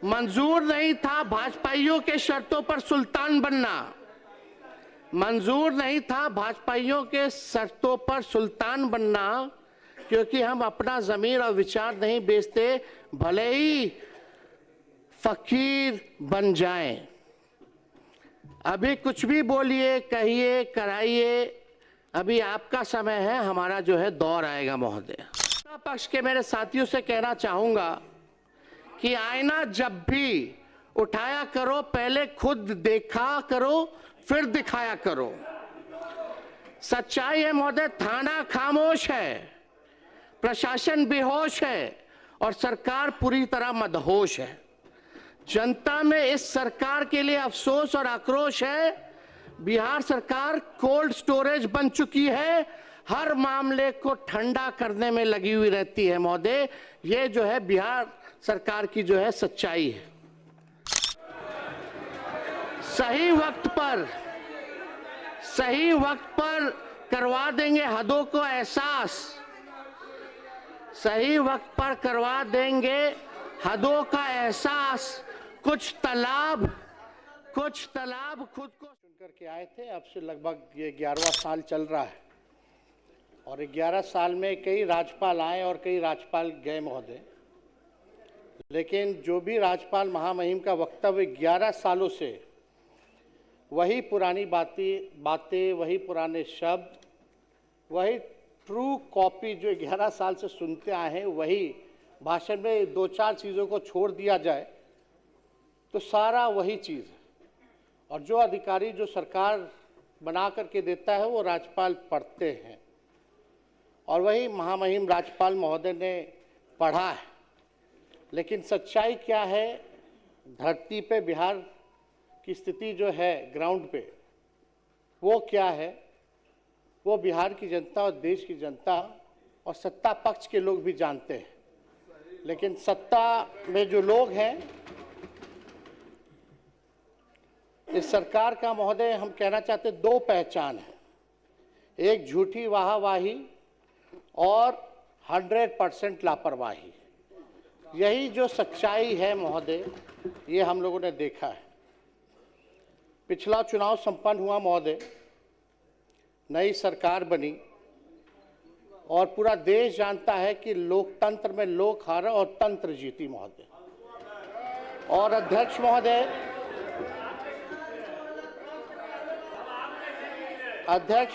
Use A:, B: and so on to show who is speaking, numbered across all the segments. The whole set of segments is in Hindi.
A: मंजूर नहीं था भाजपाइयों के शर्तों पर सुल्तान बनना, मंजूर नहीं था भाजपाइयों के शर्तों पर सुल्तान बनना, क्योंकि हम अपना ज़मीर और विचार नहीं बेचते, भले ही फकीर बन जाएं। अभी कुछ भी बोलिए, कहिए, कराइए, अभी आपका समय है, हमारा जो है दौर आएगा महोदय। पक्ष के मेरे साथियों से कहना चाहूंगा कि आईना जब भी उठाया करो, पहले खुद देखा करो, फिर दिखाया करो। सच्चाई है महोदय, थाना खामोश है, प्रशासन बेहोश है और सरकार पूरी तरह मदहोश है। जनता में इस सरकार के लिए अफसोस और आक्रोश है। बिहार सरकार कोल्ड स्टोरेज बन चुकी है, हर मामले को ठंडा करने में लगी हुई रहती है महोदय। ये जो है बिहार सरकार की जो है सच्चाई है। सही वक्त पर करवा देंगे हदों को एहसास, सही वक्त पर करवा देंगे हदों का एहसास। कुछ तालाब खुद को सुनकर के आए थे। अब से लगभग ये 11वां साल चल रहा है और 11 साल में कई राज्यपाल आए और कई राज्यपाल गए महोदय, लेकिन जो भी राज्यपाल महामहिम का वक्तव्य 11 सालों से वही पुरानी बातें, वही पुराने शब्द, वही ट्रू कॉपी जो 11 साल से सुनते आए हैं, वही भाषण में 2-4 चीज़ों को छोड़ दिया जाए तो सारा वही चीज़ है। और जो अधिकारी जो सरकार बना करके देता है वो राज्यपाल पढ़ते हैं और वही महामहिम राज्यपाल महोदय ने पढ़ा है। लेकिन सच्चाई क्या है, धरती पे बिहार की स्थिति जो है ग्राउंड पे, वो क्या है, वो बिहार की जनता और देश की जनता और सत्ता पक्ष के लोग भी जानते हैं। लेकिन सत्ता में जो लोग हैं, इस सरकार का महोदय हम कहना चाहते 2 पहचान है, एक झूठी वाहवाही और 100% लापरवाही। यही जो सच्चाई है महोदय, ये हम लोगों ने देखा है। पिछला चुनाव संपन्न हुआ महोदय, नई सरकार बनी और पूरा देश जानता है कि लोकतंत्र में लोक हारा और तंत्र जीती महोदय। और अध्यक्ष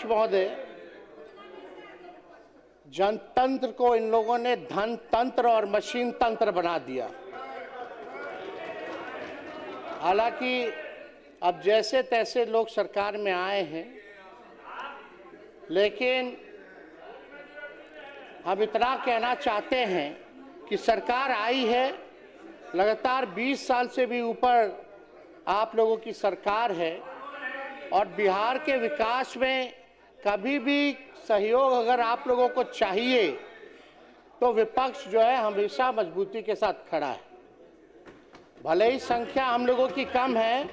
A: महोदय, जनतंत्र को इन लोगों ने धन तंत्र और मशीन तंत्र बना दिया। हालांकि अब जैसे तैसे लोग सरकार में आए हैं, लेकिन हम इतना कहना चाहते हैं कि सरकार आई है, लगातार 20 साल से भी ऊपर आप लोगों की सरकार है और बिहार के विकास में कभी भी सहयोग अगर आप लोगों को चाहिए तो विपक्ष जो है हमेशा मजबूती के साथ खड़ा है। भले ही संख्या हम लोगों की कम है,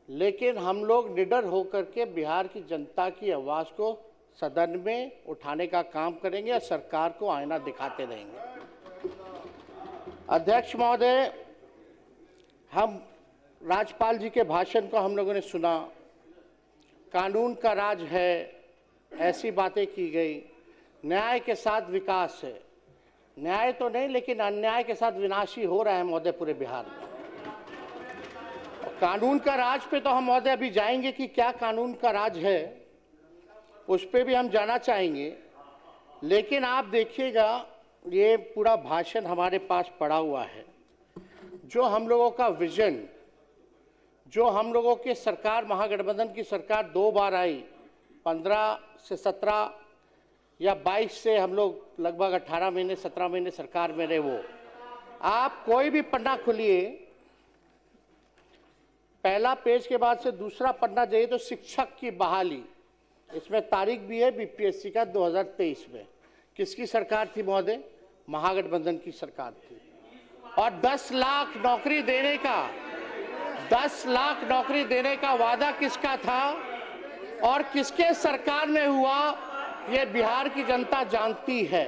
A: लेकिन हम लोग निडर होकर के बिहार की जनता की आवाज़ को सदन में उठाने का काम करेंगे और सरकार को आईना दिखाते रहेंगे। अध्यक्ष महोदय, हम राज्यपाल जी के भाषण को हम लोगों ने सुना, कानून का राज है, ऐसी बातें की गई, न्याय के साथ विकास है। न्याय तो नहीं, लेकिन अन्याय के साथ विनाश ही हो रहा है महोदय पूरे बिहार में। कानून का राज पे तो हम महोदय अभी जाएंगे कि क्या कानून का राज है, उस पे भी हम जाना चाहेंगे। लेकिन आप देखिएगा, ये पूरा भाषण हमारे पास पड़ा हुआ है, जो हम लोगों का विजन, जो हम लोगों की सरकार, महागठबंधन की सरकार 2 बार आई, 15 से 17 या 22 से हम लोग लगभग 18 महीने 17 महीने सरकार में रहे। वो आप कोई भी पन्ना खोलिए, पहला पेज के बाद से दूसरा पन्ना जाइए तो शिक्षक की बहाली, इसमें तारीख भी है बीपीएससी का 2023 में। किसकी सरकार थी महोदय? महागठबंधन की सरकार थी। और 10 लाख नौकरी देने का 10 लाख नौकरी देने का वादा किसका था और किसके सरकार में हुआ, ये बिहार की जनता जानती है।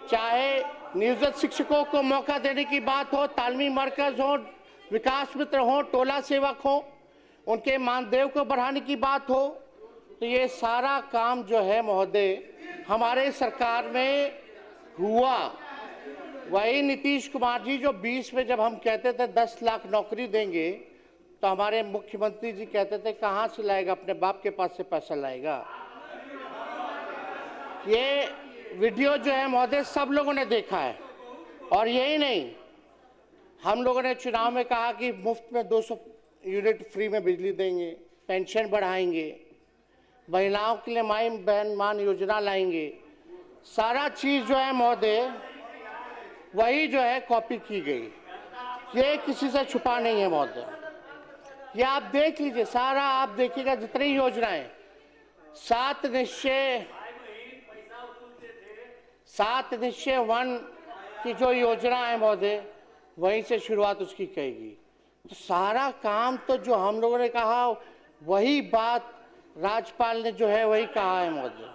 A: चाहे नियोजित शिक्षकों को मौका देने की बात हो, तालीमी मरकज हो, विकास मित्र हो, टोला सेवक हो, उनके मानदेय को बढ़ाने की बात हो, तो ये सारा काम जो है महोदय हमारे सरकार में हुआ। वही नीतीश कुमार जी जो 20 में जब हम कहते थे 10 लाख नौकरी देंगे, तो हमारे मुख्यमंत्री जी कहते थे कहाँ से लाएगा, अपने बाप के पास से पैसा लाएगा। ये वीडियो जो है महोदय सब लोगों ने देखा है। और यही नहीं, हम लोगों ने चुनाव में कहा कि मुफ्त में 200 यूनिट फ्री में बिजली देंगे, पेंशन बढ़ाएंगे, महिलाओं के लिए माई बहन मान योजना लाएंगे। सारा चीज जो है महोदय वही जो है कॉपी की गई, ये किसी से छुपा नहीं है महोदय। ये आप देख लीजिए, सारा आप देखिएगा जितनी योजनाएं, 7 निश्चय 1 की जो योजना है महोदय, वहीं से शुरुआत उसकी कहेगी। तो सारा काम तो जो हम लोगों ने कहा वही बात राज्यपाल ने जो है वही कहा है महोदय।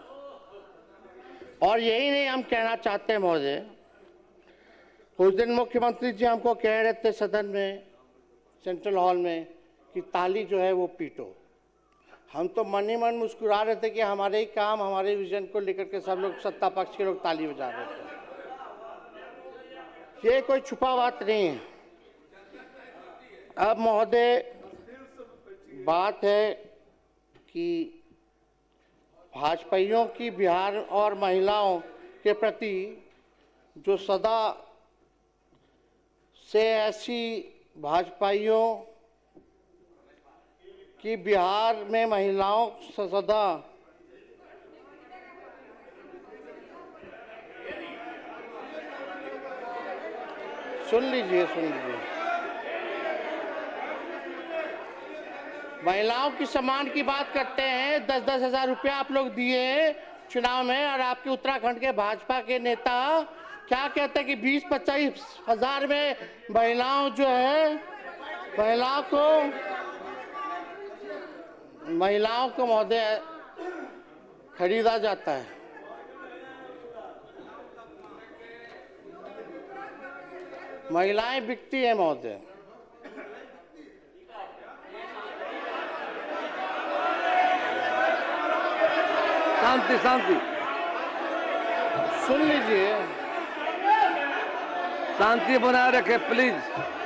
A: और यही नहीं हम कहना चाहते हैं महोदय, उस दिन मुख्यमंत्री जी हमको कह रहे थे सदन में, सेंट्रल हॉल में, कि ताली जो है वो पीटो। हम तो मन ही मन मुस्कुरा रहे थे कि हमारे ही काम, हमारे विजन को लेकर के सब लोग, सत्ता पक्ष के लोग ताली बजा रहे थे। ये कोई छुपा बात नहीं है। अब महोदय बात है कि भाजपाइयों की बिहार और महिलाओं के प्रति जो सदा से ऐसी भाजपाइयों की बिहार में महिलाओं से सदा सुन लीजिए महिलाओं की सम्मान की बात करते हैं। 10-10 हजार रुपया आप लोग दिए चुनाव में, और आपके उत्तराखंड के भाजपा के नेता क्या कहते हैं कि 20-25 हजार में महिलाओं जो है, महिलाओं को महोदय खरीदा जाता है। महिलाएं बिकती है महोदय।
B: शांति शांति,
A: सुन लीजिए,
B: शांति बनाए रखें प्लीज,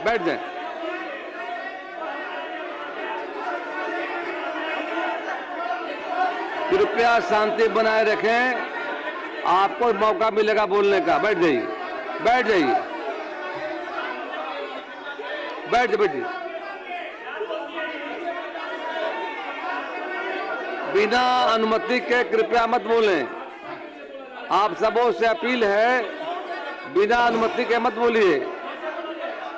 B: बैठ जाए। कृपया शांति बनाए रखें, आपको मौका मिलेगा बोलने का। बैठ जाइए, बैठ जाइए, बैठिए। बिना अनुमति के कृपया मत बोलें। आप सबों से अपील है, बिना अनुमति के मत बोलिए।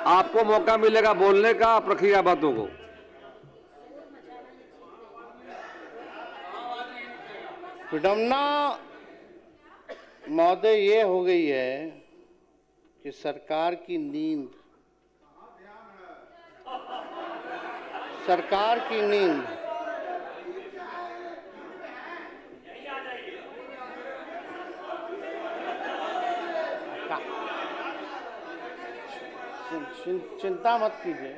B: आपको मौका मिलेगा बोलने का, आप रखिएगा बातों को।
A: विडम्बना महोदय ये हो गई है कि सरकार की नींद चिंता मत कीजिए।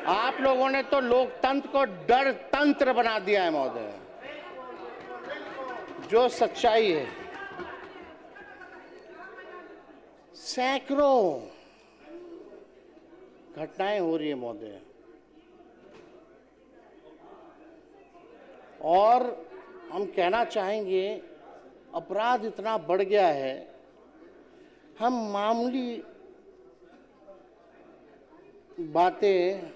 A: आप लोगों ने तो लोकतंत्र को डर तंत्र बना दिया है महोदय। जो सच्चाई है, सैकड़ों घटनाएं हो रही है महोदय, और हम कहना चाहेंगे अपराध इतना बढ़ गया है, हम मामूली बातें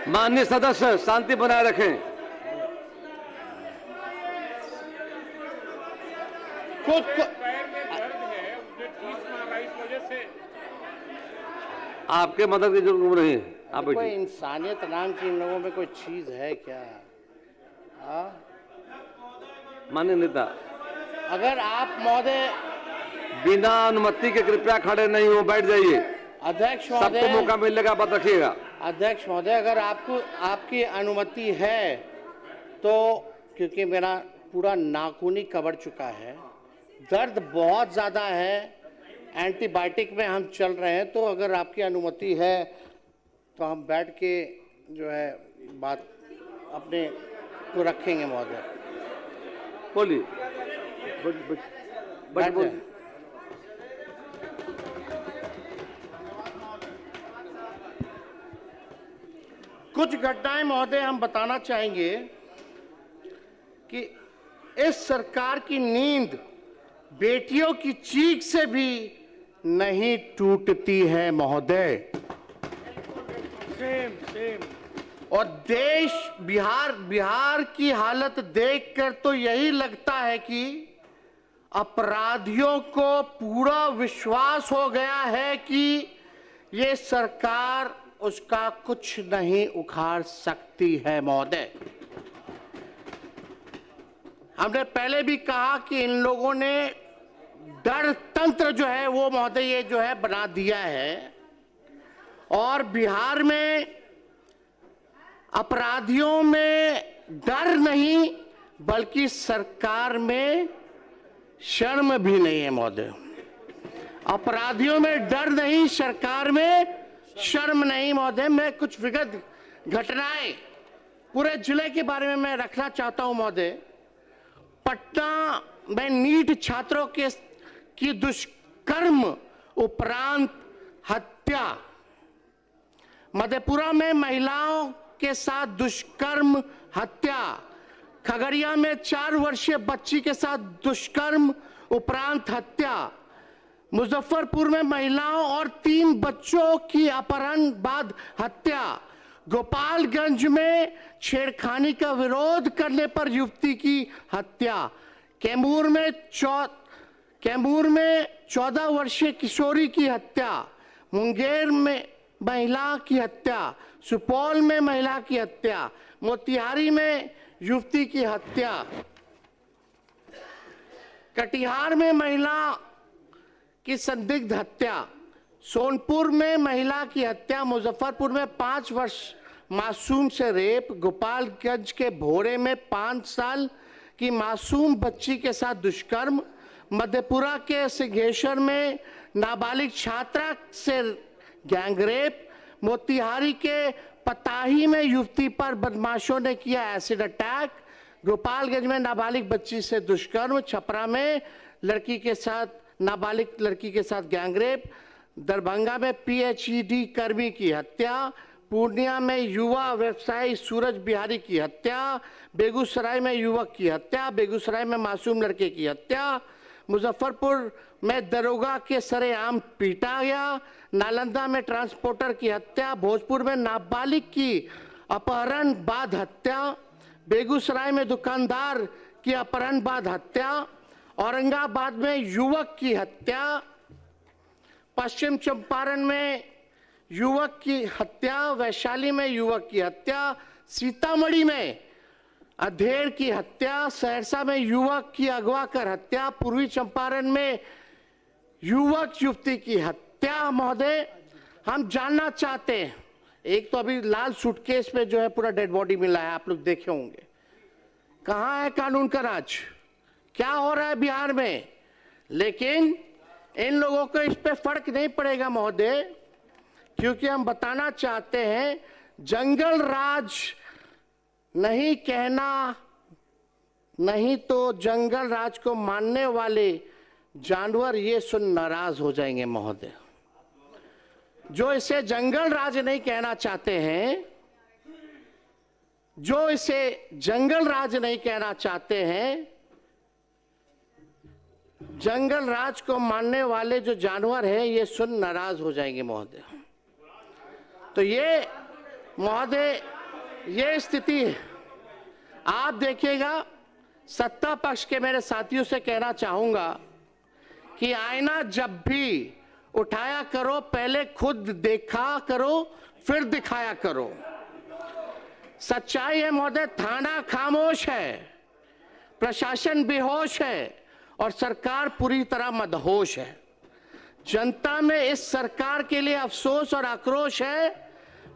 B: माननीय सदस्य शांति बनाए रखें।
A: कुछ
C: पैर में दर्द है, मुझे 30 मार रहा है, इस वजह से।
B: आपके मदद की जरूरत नहीं है। आप
A: कोई
B: बैठिए।
A: इंसानियत नाम की इन लोगों में कोई चीज है क्या? हाँ,
B: माननीय नेता,
A: अगर आप महोदय,
B: बिना अनुमति के कृपया खड़े नहीं हो, बैठ जाइए।
A: अध्यक्ष
B: सबको
A: महोदय,
B: मौका मिलेगा, बात रखिएगा।
A: अध्यक्ष महोदय, अगर आपकी अनुमति है तो, क्योंकि मेरा पूरा नाखून ही कबर चुका है, दर्द बहुत ज़्यादा है, एंटीबायोटिक में हम चल रहे हैं, तो अगर आपकी अनुमति है तो हम बैठ के जो है बात अपने को रखेंगे महोदय।
B: बोलिए।
A: बैठ
B: बोलिए।
A: जाएं। कुछ घटनाएं महोदय हम बताना चाहेंगे कि इस सरकार की नींद बेटियों की चीख से भी नहीं टूटती है महोदय। और देश बिहार की हालत देखकर तो यही लगता है कि अपराधियों को पूरा विश्वास हो गया है कि ये सरकार उसका कुछ नहीं उखाड़ सकती है महोदय। हमने पहले भी कहा कि इन लोगों ने डर तंत्र जो है वो महोदय ये जो है बना दिया है, और बिहार में अपराधियों में डर नहीं बल्कि सरकार में शर्म भी नहीं है महोदय। अपराधियों में डर नहीं, सरकार में शर्म नहीं महोदय। मैं कुछ विगत घटनाएं पूरे जिले के बारे में मैं रखना चाहता हूं महोदय। पटना में नीट छात्रों की दुष्कर्म उपरांत हत्या, मधेपुरा में महिलाओं के साथ दुष्कर्म हत्या, खगड़िया में 4 वर्षीय बच्ची के साथ दुष्कर्म उपरांत हत्या, मुजफ्फरपुर में महिलाओं और 3 बच्चों की अपहरण बाद हत्या, गोपालगंज में छेड़खानी का विरोध करने पर युवती की हत्या, कैमूर में 14 वर्षीय किशोरी की हत्या, मुंगेर में महिला की हत्या, सुपौल में महिला की हत्या, मोतिहारी में युवती की हत्या, कटिहार में महिला की संदिग्ध हत्या, सोनपुर में महिला की हत्या, मुजफ्फरपुर में 5 वर्ष मासूम से रेप, गोपालगंज के भोरे में 5 साल की मासूम बच्ची के साथ दुष्कर्म, मधेपुरा के सिंहेश्वर में नाबालिग छात्रा से गैंगरेप, मोतिहारी के पताही में युवती पर बदमाशों ने किया एसिड अटैक, गोपालगंज में नाबालिग बच्ची से दुष्कर्म, छपरा में नाबालिग लड़की के साथ गैंगरेप, दरभंगा में पीएचईडी कर्मी की हत्या, पूर्णिया में युवा व्यवसायी सूरज बिहारी की हत्या, बेगूसराय में युवक की हत्या, बेगूसराय में मासूम लड़के की हत्या, मुजफ्फरपुर में दरोगा के सरेआम पीटा गया, नालंदा में ट्रांसपोर्टर की हत्या, भोजपुर में नाबालिग की अपहरण बाद हत्या, बेगूसराय में दुकानदार की अपहरण बाद हत्या, औरंगाबाद में युवक की हत्या, पश्चिम चंपारण में युवक की हत्या, वैशाली में युवक की हत्या, सीतामढ़ी में अधेड़ की हत्या, सहरसा में युवक की अगवा कर हत्या, पूर्वी चंपारण में युवक युवती की हत्या। महोदय, हम जानना चाहते हैं, एक तो अभी लाल सूटकेस में जो है पूरा डेड बॉडी मिला है, आप लोग देखे होंगे, कहाँ है कानून का राज, क्या हो रहा है बिहार में? लेकिन इन लोगों को इस पे फर्क नहीं पड़ेगा महोदय, क्योंकि हम बताना चाहते हैं जंगल राज नहीं कहना, नहीं तो जंगल राज को मानने वाले जानवर ये सुन नाराज हो जाएंगे महोदय। जो इसे जंगल राज नहीं कहना चाहते हैं, जो इसे जंगल राज नहीं कहना चाहते हैं, जंगल राज को मानने वाले जो जानवर हैं ये सुन नाराज हो जाएंगे महोदय। तो ये महोदय ये स्थिति है। आप देखिएगा, सत्ता पक्ष के मेरे साथियों से कहना चाहूंगा कि आईना जब भी उठाया करो पहले खुद देखा करो, फिर दिखाया करो। सच्चाई है महोदय, थाना खामोश है, प्रशासन बेहोश है और सरकार पूरी तरह मदहोश है। जनता में इस सरकार के लिए अफसोस और आक्रोश है।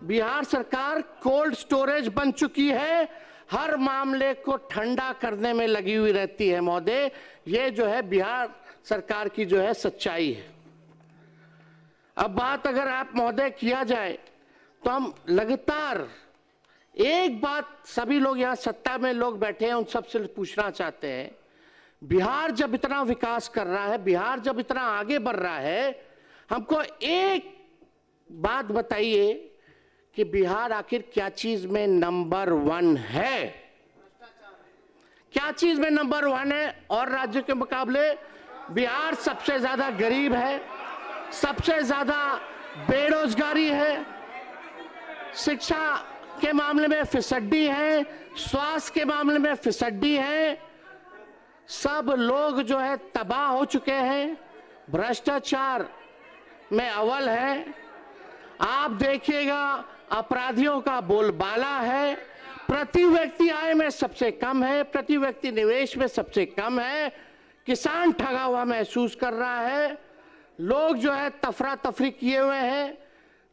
A: बिहार सरकार कोल्ड स्टोरेज बन चुकी है, हर मामले को ठंडा करने में लगी हुई रहती है महोदय। ये जो है बिहार सरकार की जो है सच्चाई है। अब बात अगर आप महोदय किया जाए तो हम लगातार एक बात सभी लोग यहाँ सत्ता में लोग बैठे हैं उन सबसे पूछना चाहते हैं, बिहार जब इतना विकास कर रहा है, बिहार जब इतना आगे बढ़ रहा है, हमको एक बात बताइए कि बिहार आखिर क्या चीज में नंबर 1 है? क्या चीज में नंबर 1 है? और राज्यों के मुकाबले बिहार सबसे ज्यादा गरीब है, सबसे ज्यादा बेरोजगारी है, शिक्षा के मामले में फिसड्डी है, स्वास्थ्य के मामले में फिसड्डी है, सब लोग जो है तबाह हो चुके हैं, भ्रष्टाचार में अव्वल है। आप देखिएगा अपराधियों का बोलबाला है, प्रति व्यक्ति आय में सबसे कम है, प्रति व्यक्ति निवेश में सबसे कम है, किसान ठगा हुआ महसूस कर रहा है, लोग जो है तफरा तफरी किए हुए हैं।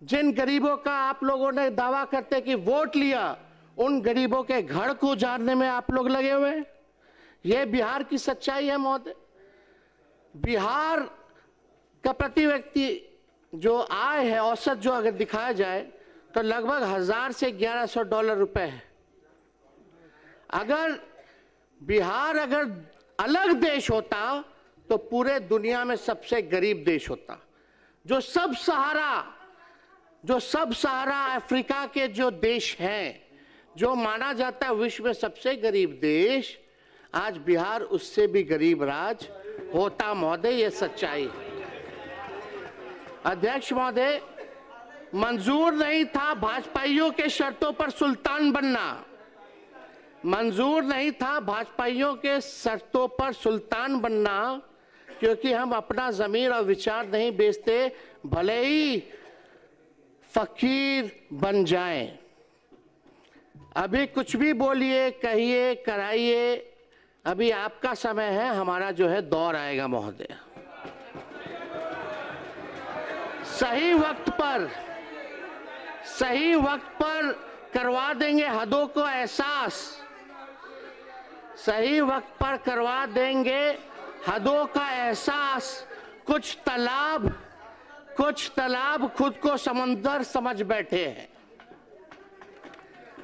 A: जिन गरीबों का आप लोगों ने दावा करते कि वोट लिया, उन गरीबों के घर को उजाड़ने में आप लोग लगे हुए हैं। यह बिहार की सच्चाई है महोदय। बिहार का प्रति व्यक्ति जो आय है औसत जो अगर दिखाया जाए तो लगभग 1000 से 1100 डॉलर रुपए है। अगर बिहार अगर अलग देश होता तो पूरे दुनिया में सबसे गरीब देश होता। जो सब सहारा अफ्रीका के जो देश हैं, जो माना जाता है विश्व में सबसे गरीब देश, आज बिहार उससे भी गरीब राज्य होता महोदय। ये सच्चाई है। अध्यक्ष महोदय, मंजूर नहीं था भाजपाइयों के शर्तों पर सुल्तान बनना, मंजूर नहीं था भाजपाइयों के शर्तों पर सुल्तान बनना, क्योंकि हम अपना ज़मीर और विचार नहीं बेचते, भले ही फकीर बन जाएं। अभी कुछ भी बोलिए, कहिए, कराइए, अभी आपका समय है, हमारा जो है दौर आएगा महोदय। सही वक्त पर करवा देंगे हदों को एहसास, सही वक्त पर करवा देंगे हदों का एहसास। कुछ तालाब खुद को समंदर समझ बैठे हैं।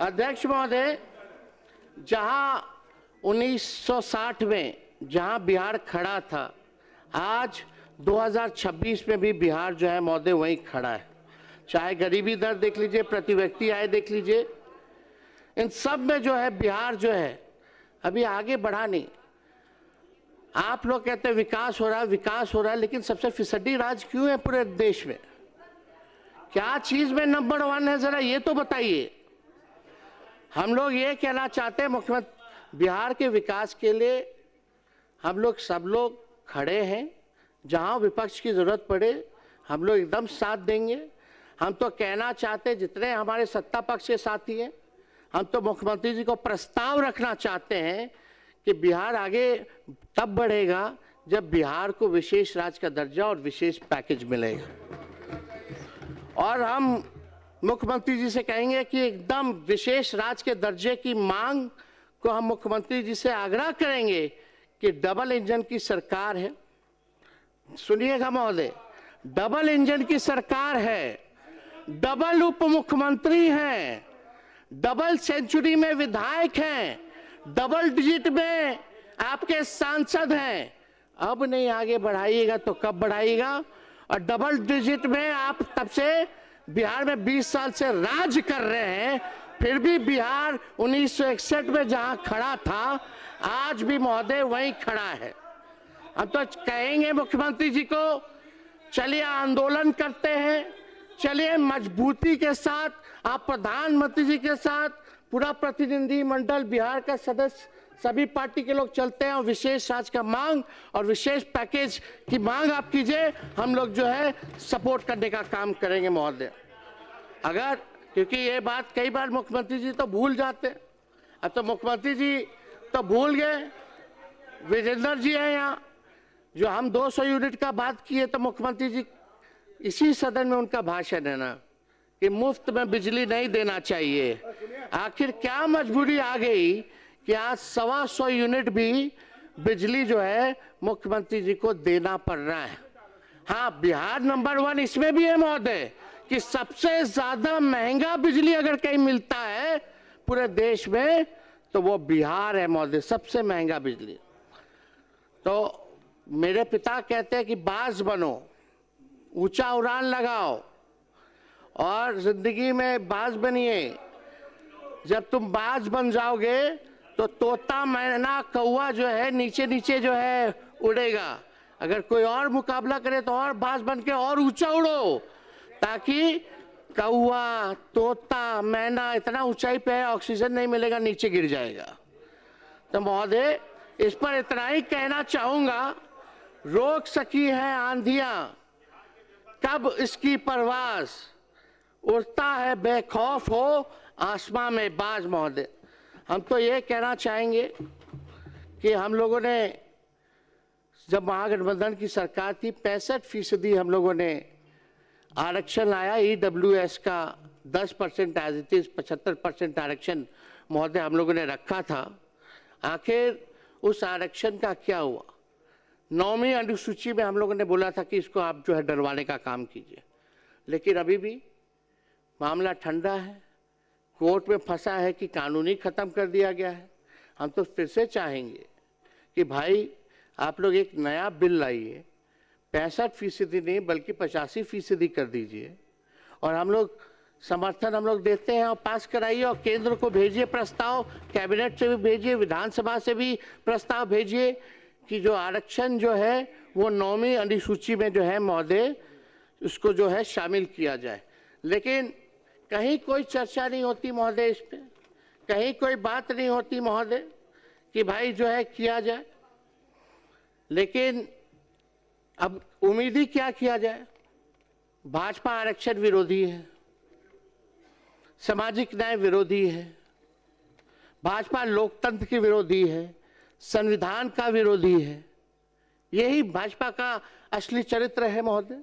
A: अध्यक्ष महोदय, जहां 1960 में जहां बिहार खड़ा था, आज 2026 में भी बिहार जो है महोदय वहीं खड़ा है। चाहे गरीबी दर देख लीजिए, प्रति व्यक्ति आय देख लीजिए, इन सब में जो है बिहार जो है अभी आगे बढ़ा नहीं। आप लोग कहते हैं विकास हो रहा है, लेकिन सबसे फिसड्डी राज्य क्यों है पूरे देश में? क्या चीज में नंबर 1 है, जरा ये तो बताइए। हम लोग ये कहना चाहते हैं, मुख्यमंत्री बिहार के विकास के लिए हम लोग सब लोग खड़े हैं। जहां विपक्ष की जरूरत पड़े हम लोग एकदम साथ देंगे। हम तो कहना चाहते हैं, जितने हमारे सत्ता पक्ष के साथी हैं, हम तो मुख्यमंत्री जी को प्रस्ताव रखना चाहते हैं कि बिहार आगे तब बढ़ेगा जब बिहार को विशेष राज्य का दर्जा और विशेष पैकेज मिलेगा। और हम मुख्यमंत्री जी से कहेंगे कि एकदम विशेष राज्य के दर्जे की मांग को हम मुख्यमंत्री जी से आग्रह करेंगे कि डबल इंजन की सरकार है। सुनिएगा महोदय, डबल इंजन की सरकार है, डबल उप मुख्यमंत्री हैं, डबल सेंचुरी में विधायक हैं, डबल डिजिट में आपके सांसद हैं। अब नहीं आगे बढ़ाइएगा तो कब बढ़ाइएगा? और डबल डिजिट में आप तब से बिहार में 20 साल से राज कर रहे हैं, फिर भी बिहार 1961 में जहां खड़ा था आज भी महोदय वहीं खड़ा है। हम तो कहेंगे मुख्यमंत्री जी को, चलिए आंदोलन करते हैं, चलिए मजबूती के साथ आप प्रधानमंत्री जी के साथ पूरा प्रतिनिधि मंडल बिहार का सदस्य सभी पार्टी के लोग चलते हैं और विशेष राज्य का मांग और विशेष पैकेज की मांग आप कीजिए। हम लोग जो है सपोर्ट करने का काम करेंगे महोदय। अगर, क्योंकि ये बात कई बार मुख्यमंत्री जी तो भूल जाते हैं, अब तो मुख्यमंत्री जी तो भूल गए, विजेंद्र जी हैं यहाँ, जो हम 200 यूनिट का बात किए तो मुख्यमंत्री जी इसी सदन में उनका भाषण है ना कि मुफ्त में बिजली नहीं देना चाहिए। आखिर क्या मजबूरी आ गई कि आज 125 यूनिट भी बिजली जो है मुख्यमंत्री जी को देना पड़ रहा है। हाँ, बिहार नंबर 1 इसमें भी है महोदय कि सबसे ज्यादा महंगा बिजली अगर कहीं मिलता है पूरे देश में तो वो बिहार है महोदय, सबसे महंगा बिजली। तो मेरे पिता कहते हैं कि बाज बनो, ऊंचा उड़ान लगाओ और जिंदगी में बाज बनिए। जब तुम बाज बन जाओगे तो तोता मैना कौवा जो है नीचे नीचे जो है उड़ेगा। अगर कोई और मुकाबला करे तो और बाज बन के और ऊंचा उड़ो, ताकि कौवा तोता मैना इतना ऊंचाई पे है ऑक्सीजन नहीं मिलेगा, नीचे गिर जाएगा। तो महोदय इस पर इतना ही कहना चाहूंगा, रोक सकी है आंधियां कब इसकी परवाज, उड़ता है बेखौफ हो आसमां में बाज। महोदय हम तो ये कहना चाहेंगे कि हम लोगों ने जब महागठबंधन की सरकार थी 65% हम लोगों ने आरक्षण लाया, EWS का 10% एज इट इज 75% आरक्षण महोदय हम लोगों ने रखा था। आखिर उस आरक्षण का क्या हुआ? 9वीं अनुसूची में हम लोगों ने बोला था कि इसको आप जो है डरवाने का काम कीजिए, लेकिन अभी भी मामला ठंडा है, कोर्ट में फंसा है कि कानूनी खत्म कर दिया गया है। हम तो फिर से चाहेंगे कि भाई आप लोग एक नया बिल लाइए, 65% नहीं बल्कि 85% कर दीजिए, और हम लोग समर्थन हम लोग देते हैं और पास कराइए, और केंद्र को भेजिए प्रस्ताव, कैबिनेट से भी भेजिए, विधानसभा से भी प्रस्ताव भेजिए कि जो आरक्षण जो है वो 9वीं अनुसूची में जो है महोदय उसको जो है शामिल किया जाए। लेकिन कहीं कोई चर्चा नहीं होती महोदय इस पे, कहीं कोई बात नहीं होती महोदय कि भाई जो है किया जाए। लेकिन अब उम्मीद ही क्या किया जाए? भाजपा आरक्षण विरोधी है, सामाजिक न्याय विरोधी है, भाजपा लोकतंत्र की विरोधी है, संविधान का विरोधी है। यही भाजपा का असली चरित्र है महोदय।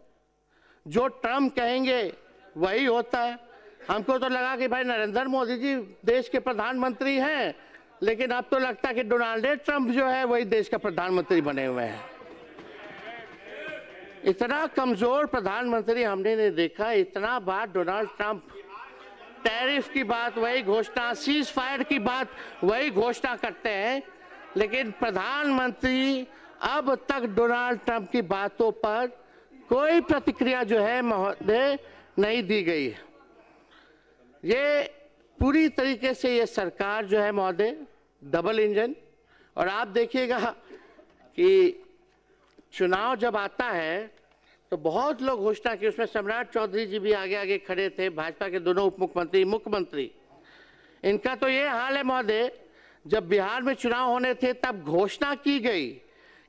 A: जो ट्रम्प कहेंगे वही होता है। हमको तो लगा कि भाई नरेंद्र मोदी जी देश के प्रधानमंत्री हैं, लेकिन अब तो लगता है कि डोनाल्ड ट्रम्प जो है वही देश का प्रधानमंत्री बने हुए हैं। इतना कमजोर प्रधानमंत्री हमने नहीं देखा। इतना बार डोनाल्ड ट्रम्प टैरिफ की बात वही घोषणा, सीज फायर की बात वही घोषणा करते हैं, लेकिन प्रधानमंत्री अब तक डोनाल्ड ट्रंप की बातों पर कोई प्रतिक्रिया जो है महोदय नहीं दी गई है। ये पूरी तरीके से ये सरकार जो है महोदय डबल इंजन। और आप देखिएगा कि चुनाव जब आता है तो बहुत लोग घोषणा की, उसमें सम्राट चौधरी जी भी आगे आगे खड़े थे, भाजपा के दोनों उप मुख्यमंत्री, मुख्यमंत्री। इनका तो ये हाल है महोदय, जब बिहार में चुनाव होने थे तब घोषणा की गई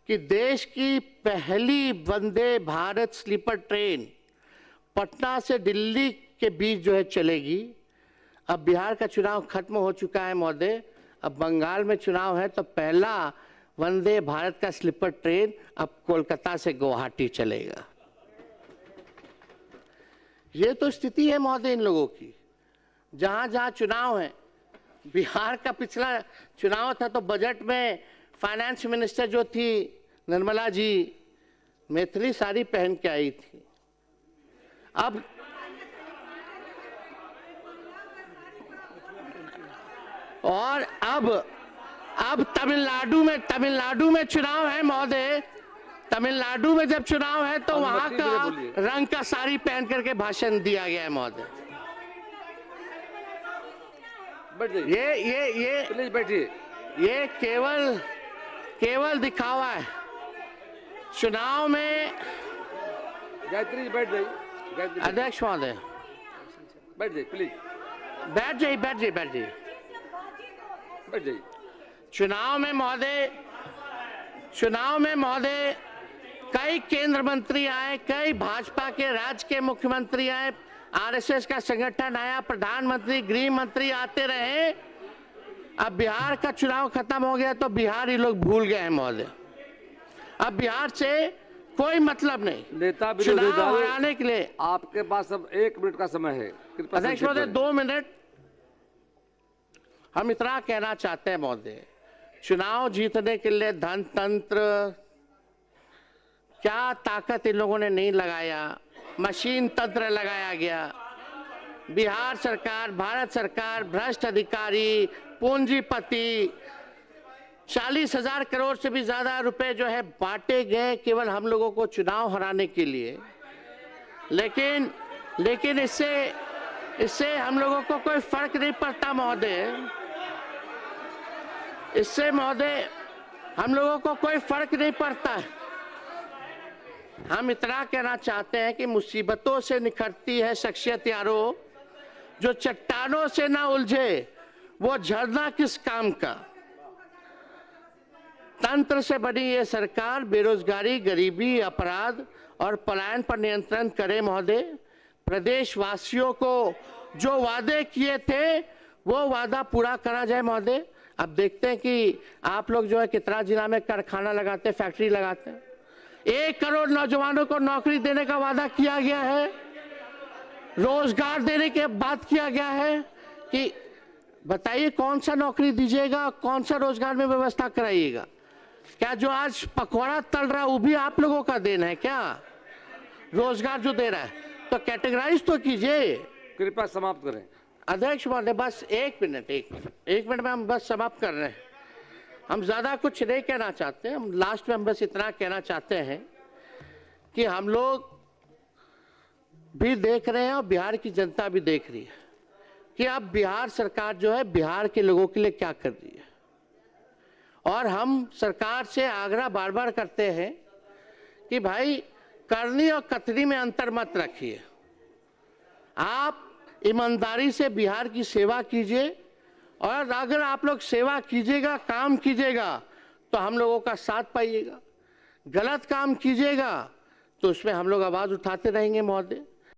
A: कि देश की पहली वंदे भारत स्लीपर ट्रेन पटना से दिल्ली के बीच जो है चलेगी। अब बिहार का चुनाव खत्म हो चुका है महोदय, अब बंगाल में चुनाव है, तो पहला वंदे भारत का स्लीपर ट्रेन अब कोलकाता से गुवाहाटी चलेगा। ये तो स्थिति है महोदय इन लोगों की। जहां जहां चुनाव है, बिहार का पिछला चुनाव था तो बजट में फाइनेंस मिनिस्टर जो थी निर्मला जी मैथिली साड़ी पहन के आई थी। अब तमिलनाडु में चुनाव है महोदय। तमिलनाडु में जब चुनाव है तो वहां का रंग का साड़ी पहन करके भाषण दिया गया है महोदय। ये
B: प्लीज बैठिए।
A: ये केवल दिखावा है। चुनाव में
B: गायत्री बैठ जाइए।
A: अध्यक्ष महोदय
B: बैठ जाइए प्लीज।
A: बैठ जाइए। चुनाव में महोदय कई केंद्र मंत्री आए, कई भाजपा के राज्य के मुख्यमंत्री आए। आरएसएस का संगठन आया, प्रधानमंत्री, गृह मंत्री आते रहे। अब बिहार का चुनाव खत्म हो गया तो बिहार ही लोग भूल गए हैं महोदय। अब बिहार से कोई मतलब नहीं।
B: नेता
A: चुनाव
B: विरोधी दल,
A: हराने के लिए
B: आपके पास अब 1 मिनट का समय है, कृपया
A: अध्यक्ष
B: संक्षेप
A: महोदय
B: करें।
A: 2 मिनट। हम इतना कहना चाहते हैं महोदय, चुनाव जीतने के लिए धन तंत्र क्या ताकत इन लोगों ने नहीं लगाया, मशीन तंत्र लगाया गया। बिहार सरकार, भारत सरकार, भ्रष्ट अधिकारी, पूंजीपति, 40,000 करोड़ से भी ज्यादा रुपए जो है बांटे गए केवल हम लोगों को चुनाव हराने के लिए। लेकिन इससे हम लोगों को कोई फर्क नहीं पड़ता महोदय। इससे महोदय हम लोगों को कोई फर्क नहीं पड़ता। हम इतना कहना चाहते हैं कि मुसीबतों से निखरती है शख्सियत यारो, जो चट्टानों से ना उलझे वो झरना किस काम का। तंत्र से बनी ये सरकार बेरोजगारी, गरीबी, अपराध और पलायन पर नियंत्रण करे महोदय। प्रदेशवासियों को जो वादे किए थे वो वादा पूरा करा जाए महोदय। अब देखते हैं कि आप लोग जो है कितना जिला में कारखाना लगाते, फैक्ट्री लगाते हैं। 1 करोड़ नौजवानों को नौकरी देने का वादा किया गया है, रोजगार देने की बात किया गया है कि बताइए कौन सा नौकरी दीजिएगा, कौन सा रोजगार में व्यवस्था कराइएगा। क्या जो आज पकौड़ा तल रहा है वो भी आप लोगों का देन है क्या? रोजगार जो दे रहा है तो कैटेगराइज तो कीजिए।
B: कृपया समाप्त करें।
A: अध्यक्ष महोदय बस 1 मिनट में हम बस समाप्त कर रहे हैं। हम ज्यादा कुछ नहीं कहना चाहते, हम लास्ट में हम बस इतना कहना चाहते हैं कि हम लोग भी देख रहे हैं और बिहार की जनता भी देख रही है कि अब बिहार सरकार जो है बिहार के लोगों के लिए क्या कर रही है। और हम सरकार से आग्रह बार बार करते हैं कि भाई करनी और कतनी में अंतर मत रखिए। आप ईमानदारी से बिहार की सेवा कीजिए और अगर आप लोग सेवा कीजिएगा, काम कीजिएगा तो हम लोगों का साथ पाइएगा। गलत काम कीजिएगा तो उसमें हम लोग आवाज उठाते रहेंगे महोदय।